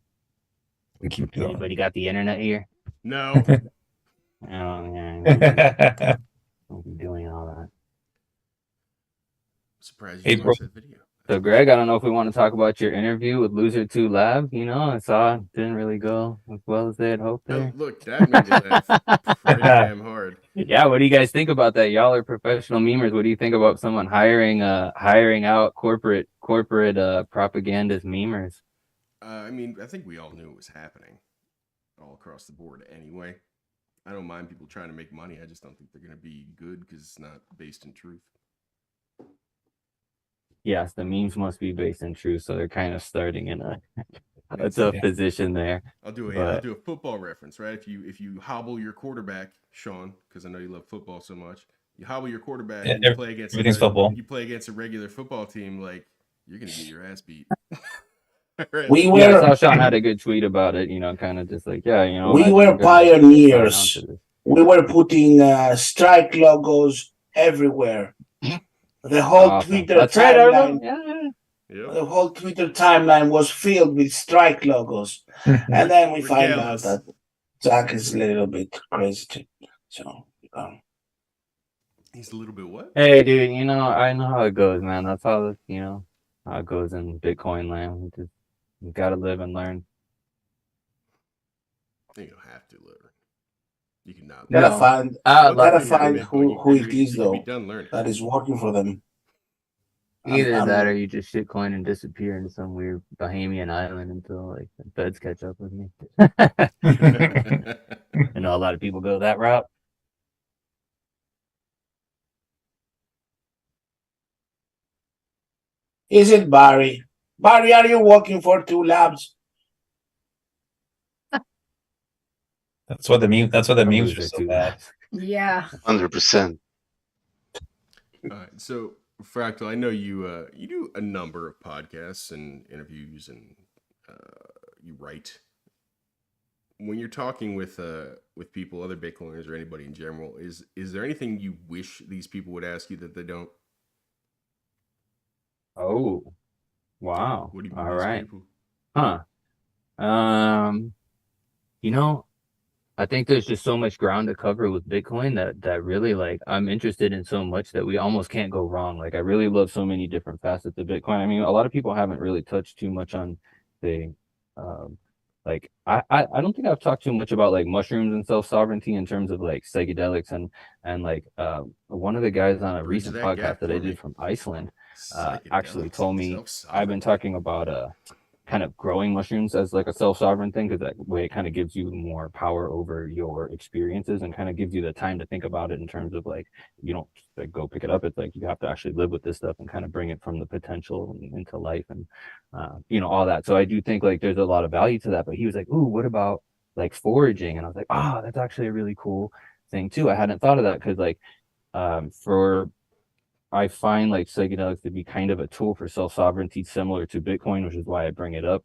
We keep going. Anybody got the internet here? No. Oh yeah, I'll be doing all that. Surprised Hey, you bro. watched that video. So, Greg, I don't know if we want to talk about your interview with Loser 2 Lab. You know, I saw it didn't really go as well as they had hoped there. Look, that made me laugh pretty damn hard. Yeah, what do you guys think about that? Y'all are professional memers. What do you think about someone hiring out corporate propagandist memers? I mean, I think we all knew it was happening all across the board anyway. I don't mind people trying to make money. I just don't think they're going to be good because it's not based in truth. Yes, the memes must be based in truth, so they're kind of starting in a That's tough yeah. position there. I'll do a football reference, right? If you hobble your quarterback, Sean, because I know you love football so much, you hobble your quarterback Yeah, and you play against everything's football. You play against a regular football team, like you're gonna get your ass beat. Right? We Yeah, I were saw Sean had a good tweet about it, you know, kind of just like, yeah, you know. we imagine were you're gonna sign on pioneers. to this. We were putting strike logos everywhere. The whole Awesome. Twitter That's right, I timeline, remember. Yeah. Yep. the whole Twitter timeline was filled with strike logos, and then we We're find jealous. out that Zach is a little bit crazy too. So He's a little bit what? Hey, dude, you know, I know how it goes, man. That's how, you know, how it goes in Bitcoin land. You gotta live and learn. You don't have to learn. You can not. gotta No. find I'd Once love gotta you to learn find do Bitcoin, who you it could is be though done learning. that is working for them. either I'm- that or you just shitcoin and disappear into some weird Bahamian island until like the feds catch up with me. I know a lot of people go that route. Is it Barry? Barry, are you working for 2 Labs? That's what the memes are Loser so too. bad. Yeah. 100%. All right, so Fractal, I know you you do a number of podcasts and interviews, and you write. When you're talking with people, other Bitcoiners or anybody in general, is there anything you wish these people would ask you that they don't? Oh, wow. What do you All mean, right. people? Huh. You know, I think there's just so much ground to cover with Bitcoin that really like I'm interested in so much that we almost can't go wrong. Like I really love so many different facets of Bitcoin. I mean, a lot of people haven't really touched too much on the like I don't think I've talked too much about like mushrooms and self-sovereignty in terms of like psychedelics and like one of the guys on a Bridge recent that gap podcast that I for me. did from Iceland actually Psychedelics, told me I've been self-sovereignty. talking about kind of growing mushrooms as like a self-sovereign thing, because that way it kind of gives you more power over your experiences and kind of gives you the time to think about it in terms of like, you don't just, like, go pick it up. It's like you have to actually live with this stuff and kind of bring it from the potential into life and all that. So I do think like there's a lot of value to that. But he was like, ooh, what about like foraging? And I was like, oh, that's actually a really cool thing too. I hadn't thought of that because like for I find like psychedelics to be kind of a tool for self-sovereignty similar to Bitcoin, which is why I bring it up,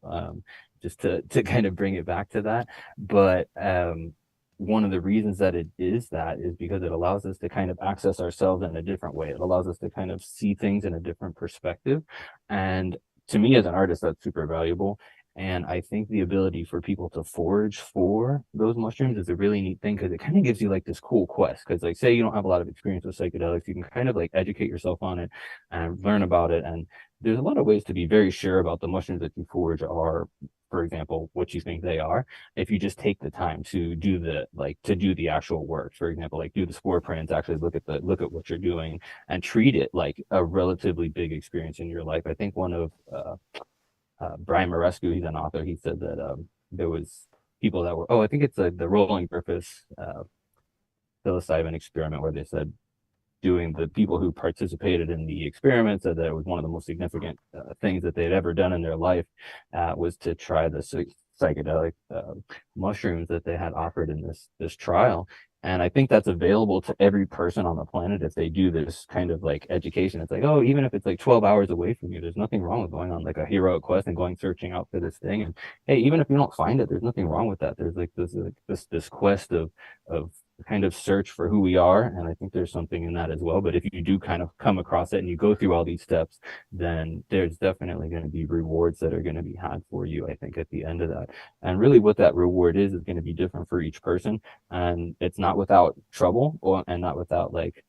just to kind of bring it back to that. But one of the reasons that it is that is because it allows us to kind of access ourselves in a different way. It allows us to kind of see things in a different perspective. And to me as an artist, that's super valuable. And I think the ability for people to forage for those mushrooms is a really neat thing because it kind of gives you like this cool quest. Because like say you don't have a lot of experience with psychedelics, you can kind of like educate yourself on it and learn about it. And there's a lot of ways to be very sure about the mushrooms that you forage are, for example, what you think they are. If you just take the time to do the actual work, for example, like do the spore prints, actually look at what you're doing and treat it like a relatively big experience in your life. I think one of Brian Marescu, he's an author. He said that there was people that were, I think it's the Rolling Griffiths psilocybin experiment, where they said the people who participated in the experiment said that it was one of the most significant things that they'd ever done in their life was to try the psychedelic mushrooms that they had offered in this trial. And I think that's available to every person on the planet if they do this kind of like education. It's like, oh, even if it's like 12 hours away from you, there's nothing wrong with going on like a heroic quest and going searching out for this thing. And hey, even if you don't find it, there's nothing wrong with that. There's like this quest of kind of search for who we are. And I think there's something in that as well. But if you do kind of come across it and you go through all these steps, then there's definitely going to be rewards that are going to be had for you, I think, at the end of that. And really what that reward is going to be different for each person. And it's not without trouble and not without like,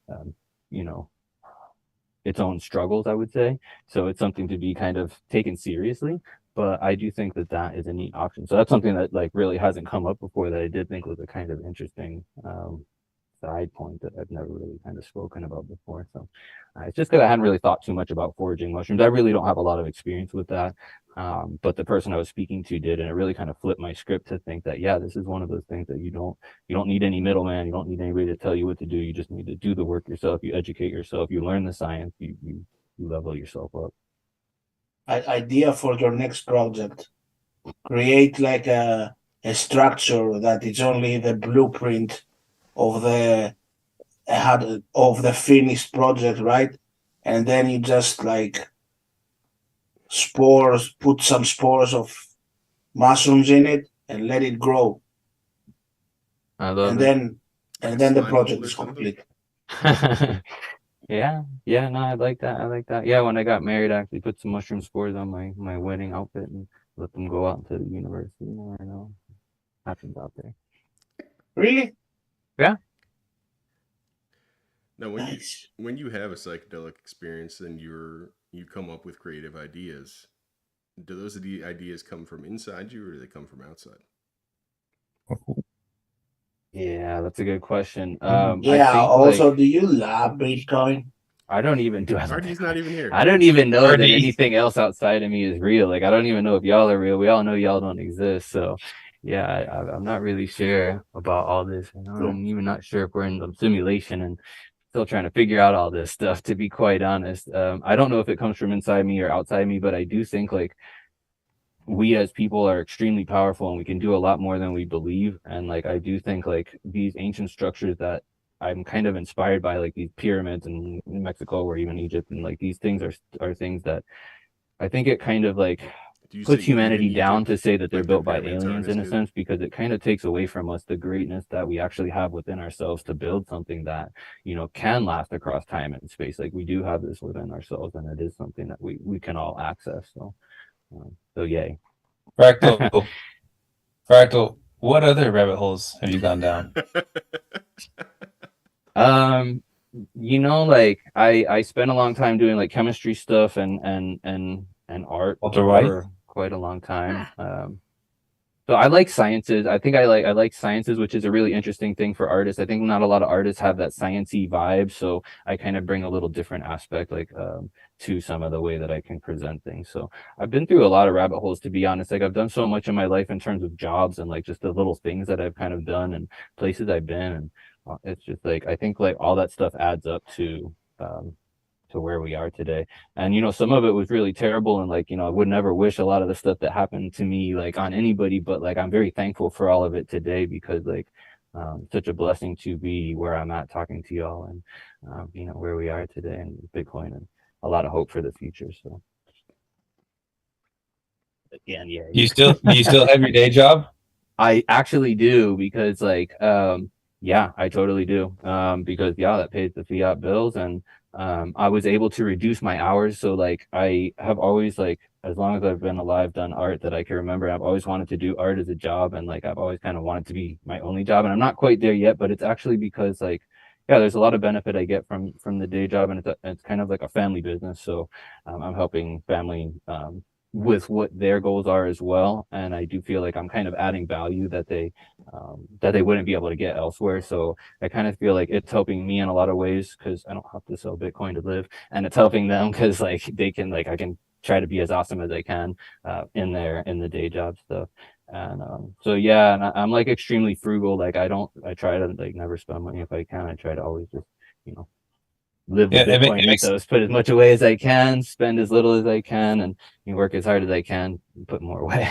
its own struggles, I would say. So it's something to be kind of taken seriously. But I do think that that is a neat option. So that's something that like really hasn't come up before that I did think was a kind of interesting side point that I've never really kind of spoken about before. So it's just because I hadn't really thought too much about foraging mushrooms. I really don't have a lot of experience with that. But the person I was speaking to did, and it really kind of flipped my script to think that, yeah, this is one of those things that you don't need any middleman. You don't need anybody to tell you what to do. You just need to do the work yourself. You educate yourself. You learn the science. You level yourself up. Idea for your next project: create like a structure that is only the blueprint of the finished project, right? And then you just like put some spores of mushrooms in it and let it grow. I love and it. then the project is complete. Yeah, no, I like that. Yeah, when I got married, I actually put some mushroom spores on my wedding outfit and let them go out into the universe. You never know what happens out there. Really? Yeah. Now, when you have a psychedelic experience and you come up with creative ideas, do those ideas come from inside you or do they come from outside? Yeah, that's a good question. Also, do you love Bitcoin? I don't even do. Artie's not even here. I don't even know that anything else outside of me is real. Like I don't even know if y'all are real. We all know y'all don't exist. So, yeah, I'm not really sure about all this. I'm even not sure if we're in the simulation and still trying to figure out all this stuff. To be quite honest, I don't know if it comes from inside me or outside me, but I do think like we as people are extremely powerful and we can do a lot more than we believe. And like I do think like these ancient structures that I'm kind of inspired by, like these pyramids in Mexico or even Egypt, and like these things are things that I think it kind of like puts humanity down to say that they're built by aliens in a sense, because it kind of takes away from us the greatness that we actually have within ourselves to build something that can last across time and space. Like we do have this within ourselves, and it is something that we can all access. So yay. Fractal, what other rabbit holes have you gone down? Like I spent a long time doing like chemistry stuff and art for quite a long time. So I like sciences. I think I like sciences, which is a really interesting thing for artists. I think not a lot of artists have that sciencey vibe, so I kind of bring a little different aspect, to some of the way that I can present things. So I've been through a lot of rabbit holes, to be honest. Like I've done so much in my life in terms of jobs and like just the little things that I've kind of done and places I've been, and it's just like I think like all that stuff adds up to where we are today. And some of it was really terrible, and like I would never wish a lot of the stuff that happened to me like on anybody, but like I'm very thankful for all of it today, because like such a blessing to be where I'm at talking to y'all, and where we are today in Bitcoin, and a lot of hope for the future. So again, yeah. Do you still have your day job? I actually do, because yeah, I totally do. Because yeah, that pays the fiat bills, and I was able to reduce my hours. So like I have always, like, as long as I've been alive, done art that I can remember. I've always wanted to do art as a job, and like I've always kind of wanted to be my only job, and I'm not quite there yet, but it's actually because like yeah, there's a lot of benefit I get from the day job, and it's kind of like a family business. So I'm helping family with what their goals are as well, and I do feel like I'm kind of adding value that they wouldn't be able to get elsewhere. So I kind of feel like it's helping me in a lot of ways, because I don't have to sell Bitcoin to live, and it's helping them because like they can, like, I can try to be as awesome as I can in the day job stuff. And so yeah, and I'm like extremely frugal. Like I try to like never spend money if I can. I try to always just you know live the Yeah, Bitcoin ethos, put as much away as I can, spend as little as I can, and work as hard as I can, and put more away.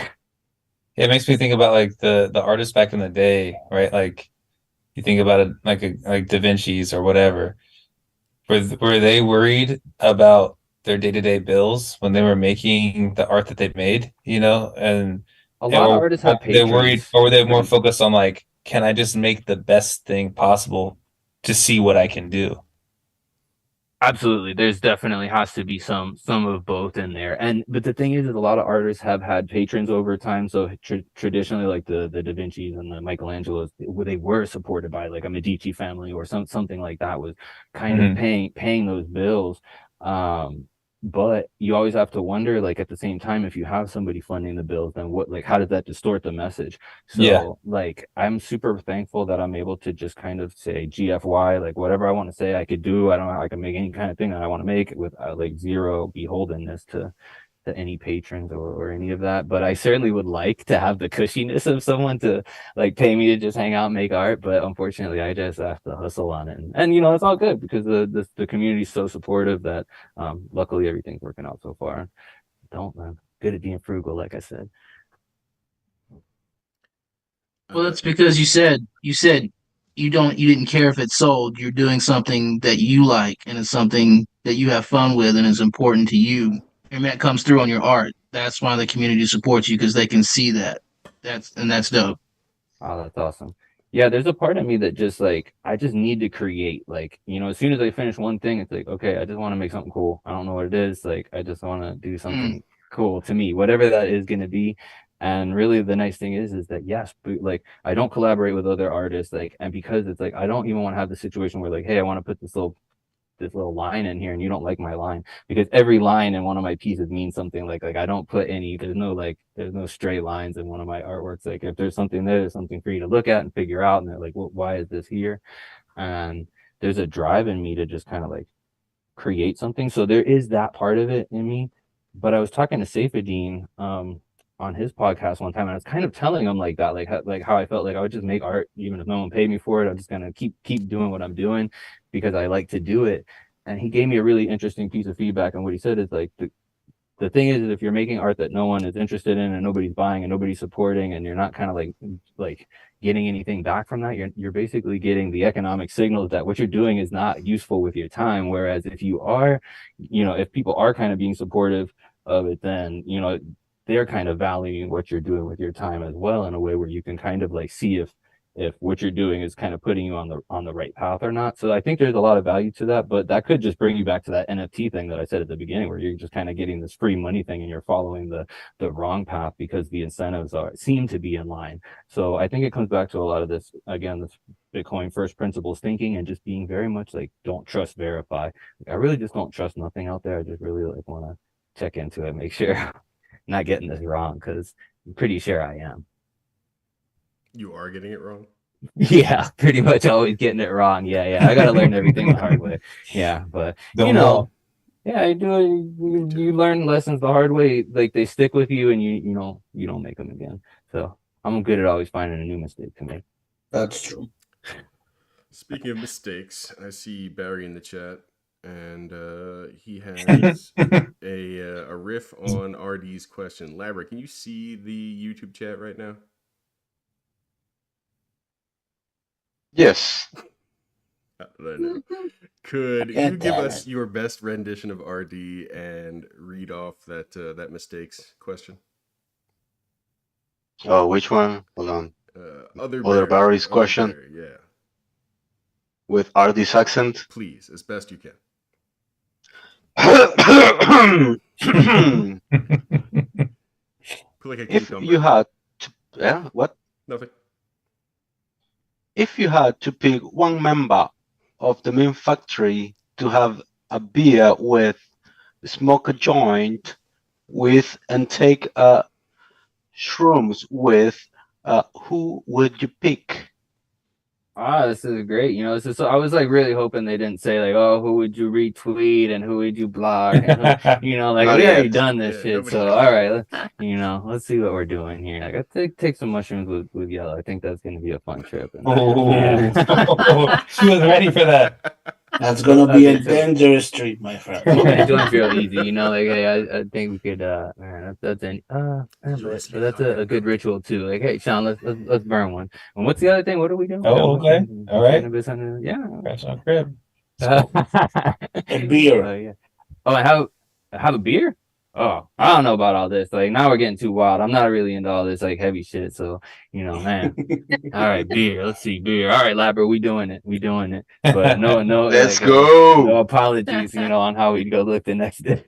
it makes me think about like the artists back in the day, right? Like you think about it like Da Vinci's or whatever. Were they worried about their day-to-day bills when they were making the art that they made, and A lot of or artists have they worried, patrons. or were they more focused on like, can I just make the best thing possible to see what I can do? Absolutely, there's definitely has to be some of both in there, and but the thing is a lot of artists have had patrons over time. So traditionally, like the Da Vinci's and the Michelangelos, they were supported by like a Medici family or something like that, was kind of Hmm. paying those bills. But you always have to wonder, like, at the same time, if you have somebody funding the bills, then what, like, how does that distort the message? Yeah. So like I'm super thankful that I'm able to just kind of say GFY, like whatever I want to say I could do. I don't know, I can make any kind of thing that I want to make with like zero beholdenness to any patrons or any of that. But I certainly would like to have the cushiness of someone to like pay me to just hang out and make art. But unfortunately I just have to hustle on it. And it's all good because the community is so supportive that luckily everything's working out so far. Don't I'm good at being frugal, like I said. Well, that's because you said you didn't care if it sold. You're doing something that you like, and it's something that you have fun with, and is important to you, and that comes through on your art. That's why the community supports you, because they can see that. That's dope. Oh, that's awesome. Yeah, there's a part of me that just like I just need to create. Like, as soon as I finish one thing, it's like, okay, I just want to make something cool. I don't know what it is. Like, I just want to do Mm. something cool to me, whatever that is going to be. And really the nice thing is that yes, but like I don't collaborate with other artists, like, and because it's like I don't even want to have the situation where like, hey, I want to put this little line in here and you don't like my line, because every line in one of my pieces means something. Like I don't put any, there's no stray lines in one of my artworks. Like if there's something there, there's something for you to look at and figure out, and they're like, well, why is this here? And there's a drive in me to just kind of like create something. So there is that part of it in me. But I was talking to Saifedean on his podcast one time, and I was kind of telling him like that, like how I felt like I would just make art even if no one paid me for it. I'm just gonna keep doing what I'm doing because I like to do it. And he gave me a really interesting piece of feedback, and what he said is like the thing is if you're making art that no one is interested in and nobody's buying and nobody's supporting, and you're not kind of like getting anything back from that, you're basically getting the economic signals that what you're doing is not useful with your time. Whereas if you are, if people are kind of being supportive of it, then they're kind of valuing what you're doing with your time as well, in a way where you can kind of like see if what you're doing is kind of putting you on the right path or not. So I think there's a lot of value to that, but that could just bring you back to that NFT thing that I said at the beginning, where you're just kind of getting this free money thing and you're following the wrong path because the incentives seem to be in line. So I think it comes back to a lot of this, again, this Bitcoin first principles thinking, and just being very much like, don't trust, verify. Like, I really just don't trust nothing out there. I just really like want to check into it, make sure I'm not getting this wrong, because I'm pretty sure I am. You are getting it wrong. Yeah, pretty much always getting it wrong. Yeah. I gotta learn everything the hard way. Yeah, but Don't you know, know. yeah, I do. You learn lessons the hard way. Like they stick with you, and you know you don't make them again. So I'm good at always finding a new mistake to make. That's true. Speaking of mistakes, I see Barry in the chat, and he has a riff on RD's question. Labra, can you see the YouTube chat right now? Yes. How did I know? Could God you give damn us it. your best rendition of RD and read off that mistakes question? Oh, which one? Hold on. Other Barry's Other question Barry, yeah. with RD's accent. Please, as best you can. Put like a If cucumber. you had to, yeah, what? Nothing. If you had to pick one member of the main factory to have a beer with, smoke a joint with, and take shrooms with, who would you pick? This is great. You know, this is so I was like really hoping they didn't say like, oh, who would you retweet and who would you block? And who, you know, like Not we already yet. done this Yeah, shit. nobody So knows. all right, let's see what we're doing here. Like I think take some mushrooms with Yellow. I think that's gonna be a fun trip. And, Oh, she was ready for that. That's gonna be a Okay, so- dangerous trip, my friend. Joint's real easy, you know. Like, hey, I think we could, man, that's an, but that's a good ritual too. Like, hey, Sean, let's burn one. And what's the other thing? What are we doing? Oh, okay. All right. Cannabis under, yeah. Fractal Encrypt. A beer. Oh yeah. Oh, and have a beer? Oh, I don't know about all this. Like now we're getting too wild. I'm not really into all this like heavy shit. So you know, man. All right, beer. Let's see, beer. All right, Labber, we doing it. But no, Let's like, go. no apologies, you know, on how we go look the next day.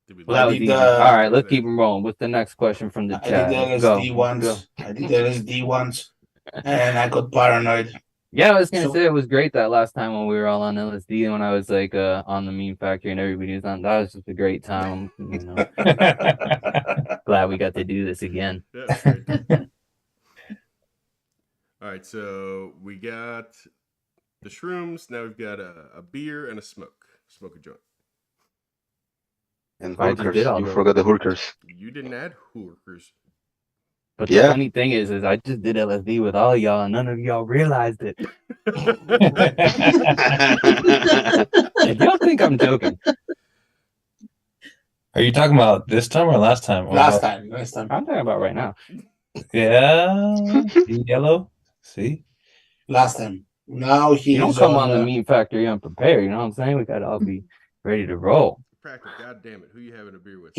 Did we Well, that I was did, easy. All right, let's keep them rolling. What's the next question from the I chat? did LSD once. I did LSD once, and I got paranoid. Yeah, I was gonna So- say it was great that last time when we were all on LSD and when I was like on the Meme Factory and everybody was on. That was just a great time. You know, glad we got to do this again. Yeah, that's great. All right, so we got the shrooms. Now we've got a beer and a smoke. Smoke a joint. And I just hookers. did all You those. forgot the hookers. You didn't add hookers. But the Yeah. funny thing is I just did LSD with all y'all and none of y'all realized it. And y'all think I'm joking. Are you talking about this time or last time? Or Last both? time. I'm talking about right now. Yeah. See, Yellow. See? Last time. Now he's You don't come on the uh, Meme Factory unprepared. You know what I'm saying? We gotta all be ready to roll. Practical, God damn it. Who you having a beer with?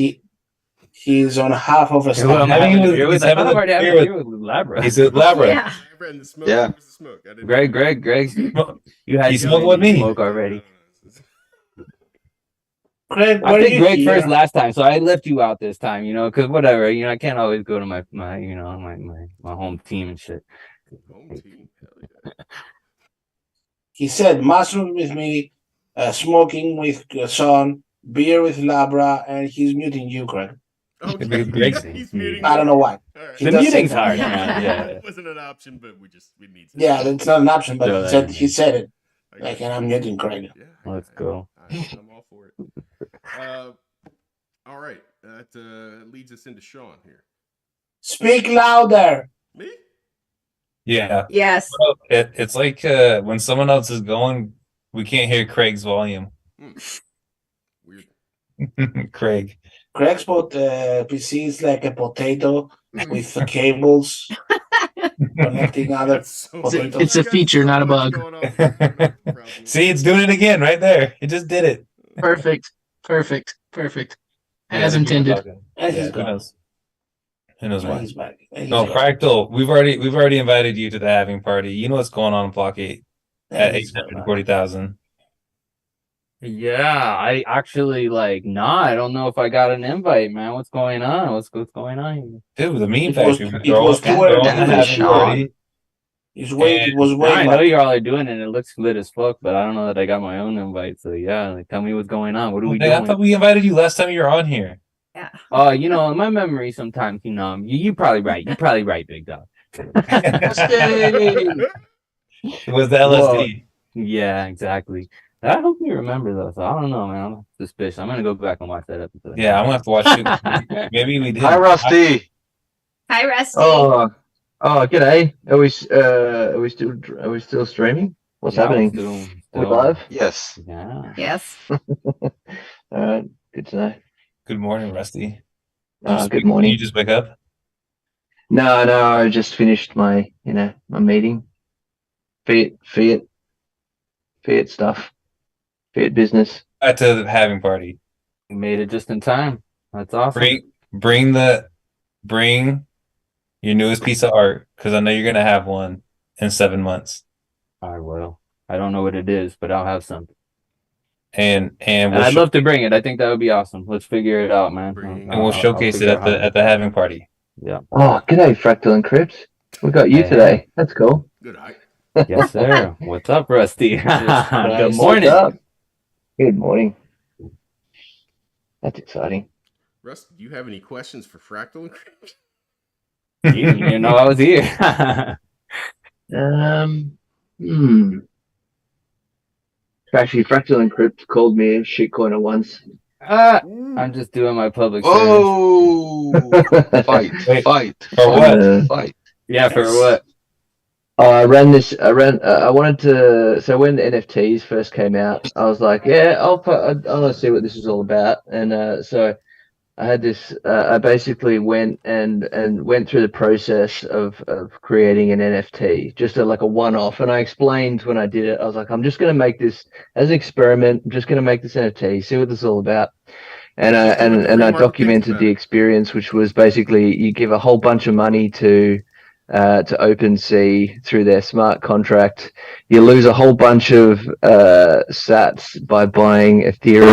he's on half of a Yeah, well, I'm stomach. having a He's beer with. I having thought I'm already a having beer a beer with Labra. He's a Labra. Yeah. Labra and the smoke. Yeah. Who was the smoke? I didn't Greg, you had He too smoked many with me. smoke already. Greg, I were picked you Greg here? first last time, so I left you out this time, you know, because whatever, you know, I can't always go to my you know, my home team and shit. Home team. Hell yeah. He said mushroom with me, smoking with Sean, beer with Labra, and he's muting you, Greg. Okay. Greg's- He's muting I don't know why. All right. He The does say muting's that. hard, man. Yeah. It wasn't an option, but we need to. Yeah, that's not an option, but No, he that said is he nice. said it. I Like, got and I'm muting Greg. Yeah, Let's go. I'm all for it. All right. That leads us into Sean here. Speak louder. Me? Yeah. Yes. Well, it's like when someone else is going, we can't hear Craig's volume. Weird. Craig. Greg's PC is like a potato Mm. with cables connecting other. That's so It's a- it's a got feature, so not a much bug. going on here. See, it's doing it again right there. It just did it. Perfect. As intended. And Yeah, he's who gone. knows? Who knows And why? he's back. And he's No, gone. Fractal. We've already invited you to the having party. You know what's going on in Block 8 And at he's gone. 840,000. Yeah, I actually I don't know if I got an invite, man. What's going on? What's going on here? Dude, the meme It was- factory. it was too throwing early the to having show. party. It was Now way I know back. you all are doing it and it looks lit as fuck, but I don't know that I got my own invite. So yeah, like tell me what's going on. What are we Hey, I doing? thought we invited you last time you were on here. Oh, you know, my memory sometimes, you know, you probably right. You probably right, big dog. Justin! It was the Whoa. LSD. Yeah, exactly. I hope you remember though. So I don't know, man. I'm suspicious. I'm gonna go back and watch that episode. Yeah, I'm gonna have to watch it. Maybe we did. Hi, Rusty. Hi, Rusty. Oh, g'day. Are we still streaming? What's Yeah, happening? still- We live? Yes. Yeah. Yes. All right, good to know. Good morning, Rusty. Did Good you morning. just wake up? No, I just finished my meeting. Fiat stuff. Fiat business. Back to the having party. We made it just in time. That's awesome. Bring your newest piece of art, because I know you're gonna have one in 7 months. I will. I don't know what it is, but I'll have something. And And I'd love to bring it. I think that would be awesome. Let's figure it out, man. and we'll showcase it at the having party. Yeah. Oh, g'day, Fractal Encrypt. We got you Hey. today. That's cool. Good eye. Yes, sir. What's up, Rusty? Good Nice. morning. What's up? Good morning. That's exciting. Russ, do you have any questions for Fractal Encrypt? You didn't even know I was here. Actually, Fractal Encrypt called me a shitcoiner once. I'm just doing my public service. Oh, fight. For what? Fight. Yeah, for what? I wanted to. So when NFTs first came out, I was like, yeah, I want to see what this is all about. And so I had this. I basically went and went through the process of creating an NFT, just like a one-off. And I explained when I did it, I was like, I'm just going to make this as an experiment. I'm just going to make this NFT, see what this is all about. And I documented the experience, which was basically you give a whole bunch of money to OpenSea through their smart contract. You lose a whole bunch of sats by buying Ethereum.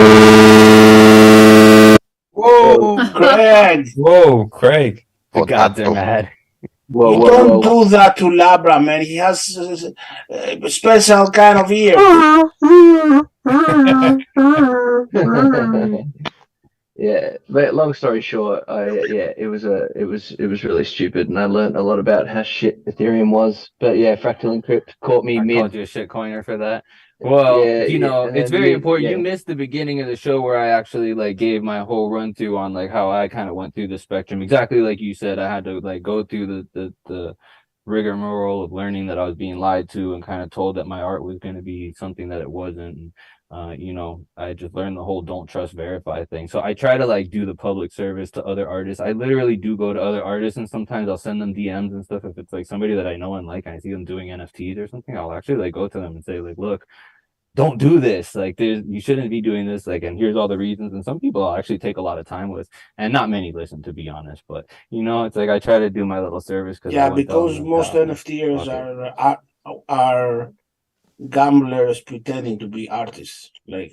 Whoa, Craig! Whoa, Craig. The gods are mad. Whoa, You don't do that to Labra, man. He has a special kind of ear. Yeah, but long story short, it was really stupid, and I learned a lot about how shit Ethereum was. But yeah, Fractal Encrypt caught me I mid. called you a shitcoiner for that. Well, Yeah, you know, and it's then very important. yeah. You missed the beginning of the show where I actually like gave my whole run through on like how I kind of went through the spectrum. Exactly like you said, I had to like go through the rigmarole of learning that I was being lied to and kind of told that my art was going to be something that it wasn't. And, you know, I just learned the whole don't trust verify thing. So I try to like do the public service to other artists. I literally do go to other artists, and sometimes I'll send them DMs and stuff. If it's like somebody that I know and like, and I see them doing NFTs or something, I'll actually like go to them and say like, look, don't do this. Like you shouldn't be doing this. Like, and here's all the reasons. And some people I'll actually take a lot of time with, and not many listen, to be honest. But you know, it's like I try to do my little service Because most NFTers are gamblers pretending to be artists. Like